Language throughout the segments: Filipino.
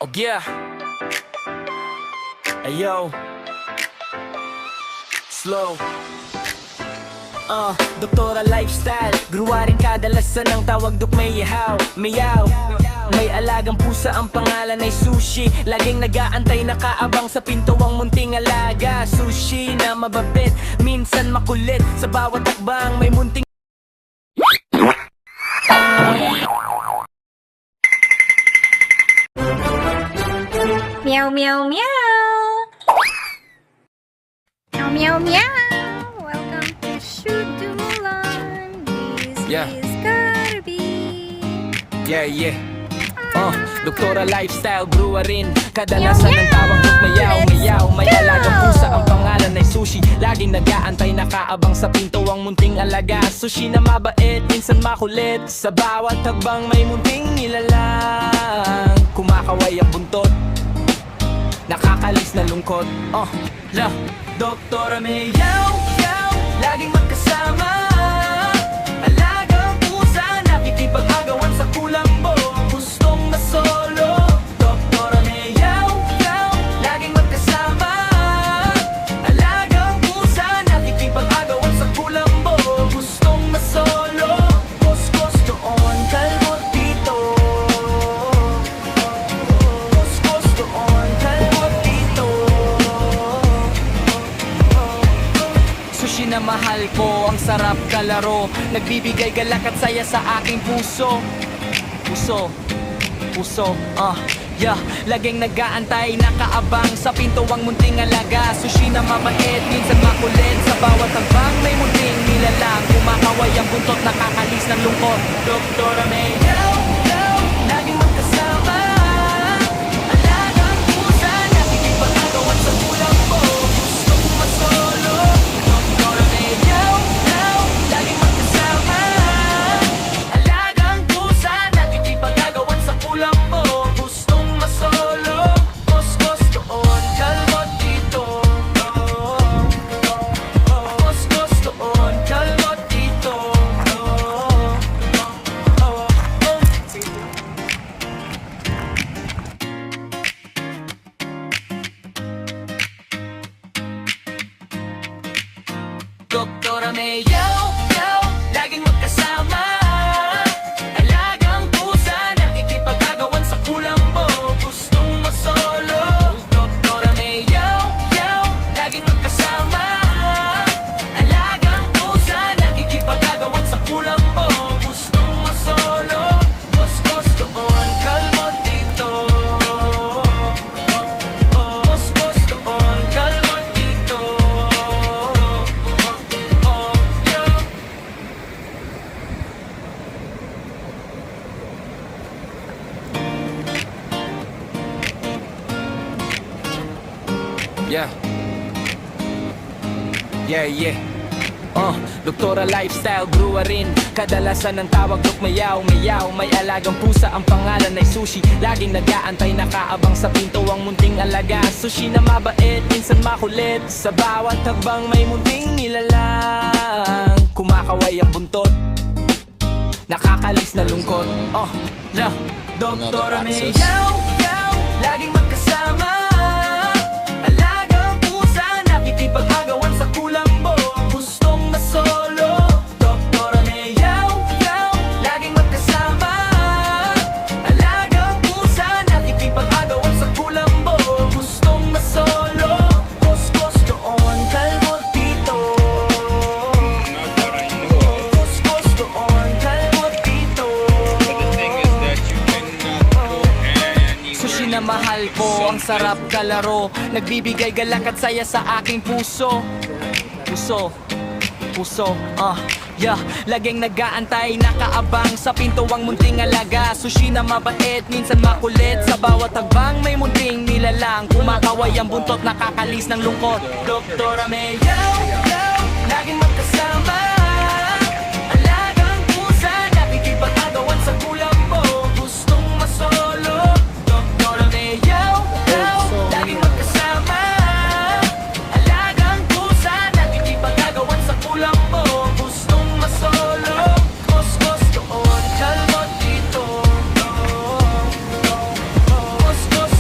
Oh yeah. Ayo. Slow. Doktora Lifestyle, gruwaring kadalasan ang tawag duk may ihaw, mayaw. May alagang pusa, ang pangalan ay Sushi. Laging nag-aantay, nakaabang sa pinto ang munting alaga. Sushi na mababit, minsan makulit. Sa bawat takbang may munting Meow, meow, meow. Meow, meow, meow. Welcome to Shoot to Mulan. This Yeah. is gotta be. yeah. Doktora Lifestyle, brewerin. Kadalasan ng tawag duk mayaw, mayaw. May alagang pusa, ang pangalan ay Sushi. Laging nag-aantay, nakaabang sa pinto ang munting alaga. Sushi na mabait, minsan makulit. Sa bawat hagbang may munting nilalang. Kumakaway ang buntot, nakakalis na lungkot. Doktora Mayaw, yaw, laging magkasama. Alagang pusa, nakikipag-agawan sa kulambo. Gustong masolo. Doktora Mayaw, yaw, laging magkasama. Alagang pusa, nakikipag-agawan sa kulambo. Gustong masolo. Kuskus doon, kalmot dito. Kuskus doon, kalmot dito. Sushi na mahal ko, ang sarap kalaro. Nagbibigay galak at saya sa aking puso. Puso, yeah. Laging nag-aantay, nakaabang sa pinto ang munting alaga. Sushi na mabait, minsan makulit. Sa bawat tagbang may munting nilalang. Kumakaway ang buntot, nakakalis ng lungkot. Doktora Mayaw, yaw, laging magkasama. Alagang pusa, nakikipag-agawan sa kulambo. Gustong masolo. Doktora Mayaw, yaw, laging magkasama. Alagang pusa, nakikipag-agawan sa kulambo. Gustong masolo. Kuskus doon, kalmot dito. Kuskus doon, kalmot dito. Doktora Mayaw, yaw, laging magkasama. Alagang pusa, nakikipag-agawan sa kulambo. Gustong masolo. Doktora Mayaw, yaw, laging magkasama. Alagang pusa, nakikipag-agawan sa kulambo. Gustong masolo. Kuskus doon, kalmot dito. Kuskus doon, kalmot dito. Yeah. Doktora Lifestyle, brewerin. Kadalasan ng tawag duk mayaw, mayaw. May alagang pusa, ang pangalan ay Sushi. Laging nag-aantay, nakaabang sa pinto ang munting alaga. Sushi na mabait, minsan makulit. Sa bawat hagbang may munting nilalang. Kumakaway ang buntot, nakakalis na lungkot. Doktora Mayaw, yaw, laging magkasama. Alagang pusa, nakikipag-agawan sa kulambo. Gustong masolo. Doktora Mayaw, yaw, laging magkasama. Alagang pusa, nakikipag-agawan sa kulambo. Gustong masolo. Kuskus doon, kalmot dito. Kuskus doon, kalmot dito. Sushi na mahal ko, ang sarap kalaro. Nagbibigay galak at saya sa aking puso. Puso, yeah. Laging nag-aantay, nakaabang sa pinto ang munting alaga. Sushi na mabait, minsan makulit. Sa bawat tagbang may munting nilalang. Kumakaway ang buntot, nakakalis ng lungkot. Doktora Mayaw, yaw, laging magkasama. Alagang pusa, nakikipag-agawan sa kulambo. Gustong masolo. Doktora Mayaw, yaw, laging magkasama. Alagang pusa, nakikipag-agawan sa kulambo. Gustong masolo. Kuskus doon, kalmot dito. Kuskus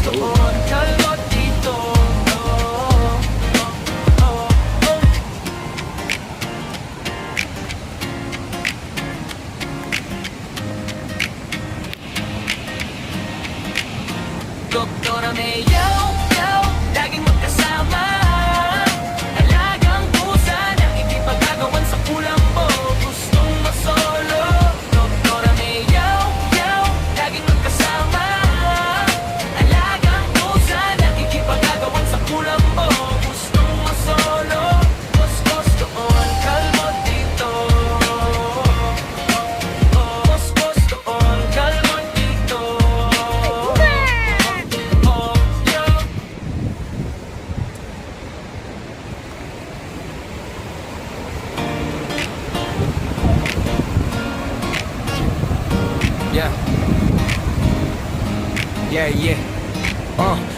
may yaw, yaw, laging magkasama. Alagang pusa na hindi pagkagawan sa kulambo. Gustong masolo. Doktora may yaw, yaw, laging magkasama. Alagang pusa na hindi pagkagawan sa kulambo. Gustong masolo. Kuskus doon, kalmo dito. Kuskus doon, kalmo dito. Oh, yaw. Yeah. Yeah.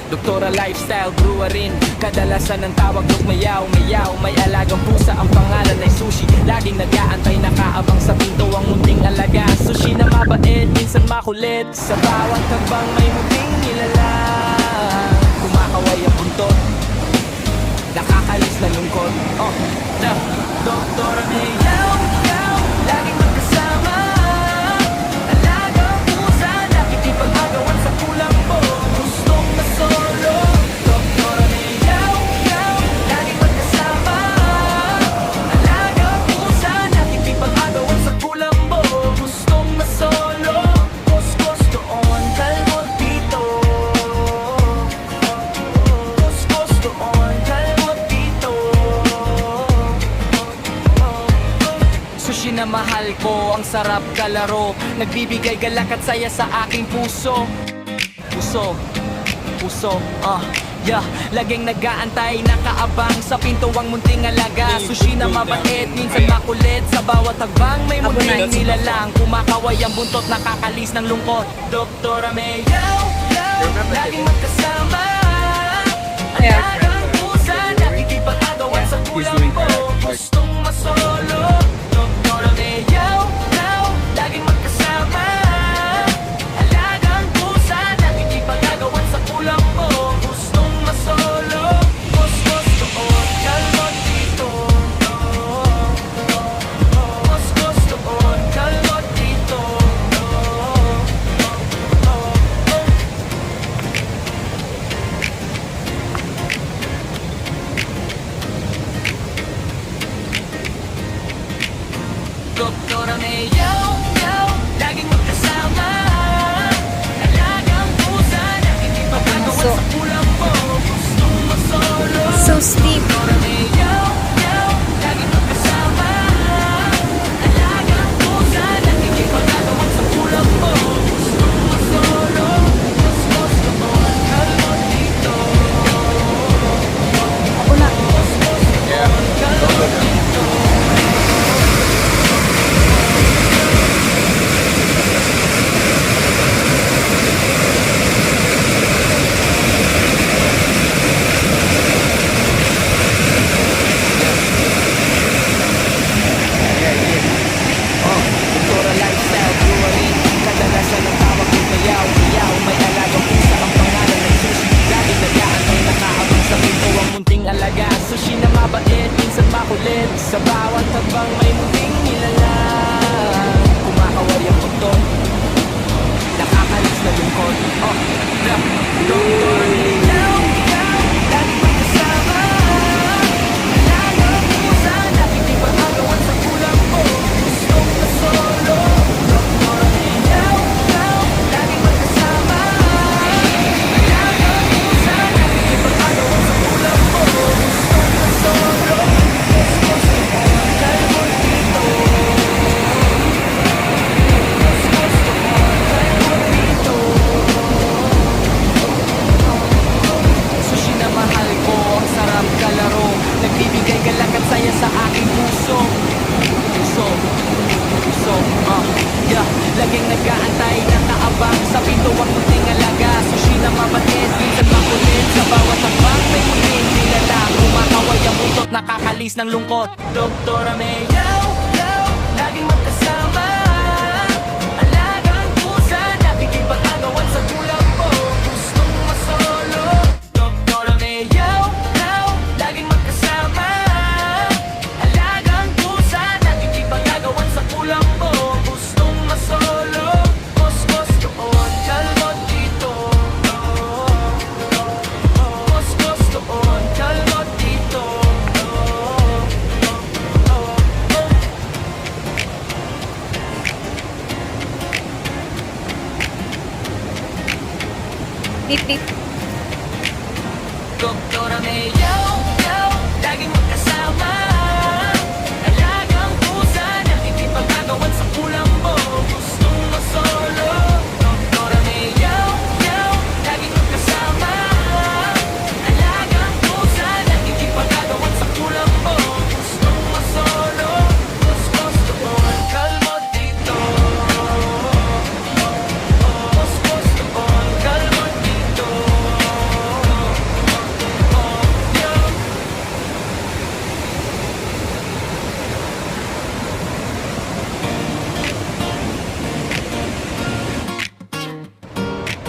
Doktora Lifestyle Brewery. Kadalasan ng tawag ng mayaw. May alagang pusa, ang pangalan ay Sushi. Laging nag-aantay, nakaabang sa pinto ang munting alaga. Sushi na mabait, minsan makulit. Sa bawat tagbang may munting nilalang. Kumakaway ang buntot, nakakalis na lungkot. Doktora may yaw, yaw, laging magkasama. Alagang pusa, nakikipag-agawan sa kulambo. Gustong masolo. Doktora may yaw, yaw, laging magkasama. Alagang pusa, nakikipag-agawan sa kulambo. Gustong masolo. Kuskus doon, kalmo dito. Kuskus doon, kalmo dito. Sushi na mahal ko, ang sarap kalaro. Nagbibigay galak at saya sa aking puso. Puso, yeah. Laging nag-aantay, nakaabang sa pinto ang munting alaga. Sushi na mabait, minsan makulit. Sa bawat tagbang may munting nilalang. Kumakaway ang buntot, nakakalis ng lungkot. Doktora may yaw, yaw, laging magkasama. Alagang pusa, nakikipag-agawan sa kulambo. Gustong masolo. Doktora may yaw, yaw, laging magkasama. Alagang pusa, nakikipag-agawan sa kulambo. Gustong masolo. Kuskus doon, kalmo dito. Kuskus doon, kalmo dito. Doktora may yaw, yaw, laging magkasama. Alagang pusa, nakikipag-agawan sa kulambo. Gustong masolo. So sleep. Doktora may yaw, yaw, laging magkasama. Alagang pusa, nakikipag-agawan sa kulambo. Gustong masolo. Kuskus doon, kalmo dito. Ako na. Kuskus doon, kalmo dito. Doktora Lifestyle Brewery. Kadalasan ang tawag ng mayaw. May alagang pusa, ang pangalan ay Sushi. Laging nag-aantay, nakaabang sa pinto ang munting alaga. Sushi na mabait, minsan makulit. Sa bawat tagbang may munting nilalang. Kumakaway ang buntot, nakakalis na lungkot. Doktora may yaw, yaw, laging magkasama. Alagang pusa, nakikipag-agawan sa kulambo. Gustong masolo. Doktora may yaw, yaw, laging magkasama. Alagang pusa, nakikipag-agawan sa kulambo. Gustong masolo. Kuskus doon, kalmo dito. Kuskus doon, kalmo dito. Sushi na mahal ko, ang sarap kalaro. Nagbibigay galak at saya sa aking puso. Yeah. Laging nag-aantay, nakaabang sa pinto ang munting alaga. Sushi na mabait, minsan makulit. Sa bawat tagbang may munting nilalang. Kumakaway ang buntot, nakakalis ng lungkot. Doktora may yaw, yaw, laging magkasama. Alagang pusa, nakikipag-agawan sa kulambo. Gustong masolo. Doktora may yaw, yaw, laging magkasama. Alagang pusa, nakikipag-agawan sa kulambo. Gustong masolo. Kuskus doon, kalmo dito. Beep beep. Doktora Mayo, laging magkasama. Alagang pusa, nakikipagkagawan sa kulambo. Gustong masolo. Doktora Mayo, laging magkasama. Alagang pusa, nakikipagkagawan sa kulambo. Gustong masolo. Gusto on, kalmo dito. Gusto on, kalmo dito.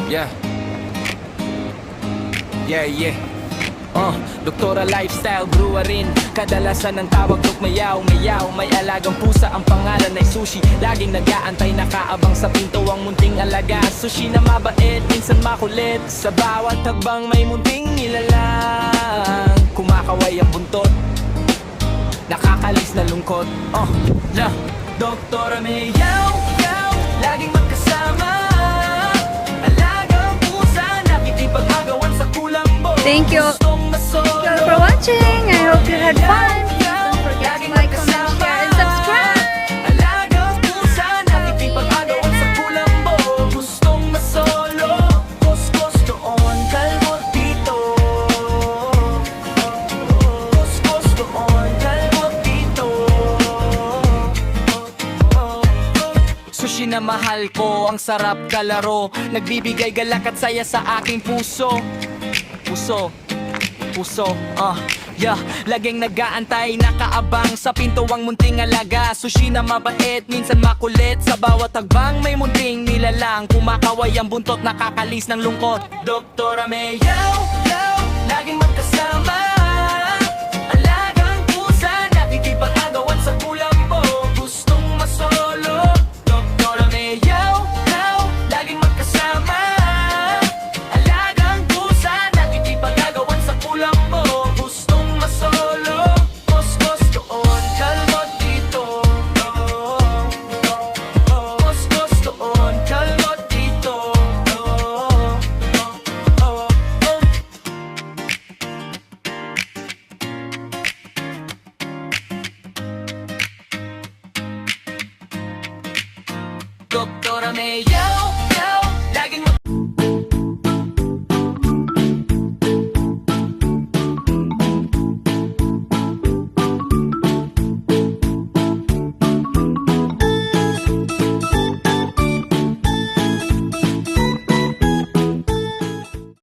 Yeah. Doktora Lifestyle Brewerin. Kadalasan ng tawag Dok Mayaw. May alagang pusa, ang pangalan ay Sushi. Laging nag-aantay, nakaabang sa pinto ang munting alaga. Sushi na mabait, minsan makulit. Sa bawat tagbang may munting nilalang. Kumakaway ang buntot, nakakalis na lungkot. Doktora Mayaw, laging magkasama. Alagang pusa, nakikipag-agawan sa kulambo. Thank you. Thank you all for watching. I hope you had fun. Don't forget to like, comment, share, and subscribe. Alagang pusa, nakikipag-agawan sa kulambo. Gustong masolo. Gusto-on, kalmo dito. Gusto-on, kalmo dito. Sushi na mahal ko, ang sarap kalaro. Nagbibigay galak at saya sa aking puso. Laging nag-aantay, nakaabang sa pinto ang munting alaga. Sushi na mabait, minsan makulit. Sa bawat tagbang may munting nilalang. Kumakaway ang buntot, nakakalis ng lungkot. Doktora Mayo, laging magkasama. Alagang pusa, nakikipag-agawan sa kulambo. Gustong masolo. Doktora Mayo, laging magkasama. Alagang pusa, nakikipag-agawan sa kulambo. Gustong masolo. Gusto-on, kalmo dito. Gusto-on, kalmo dito. Doktora Mayo,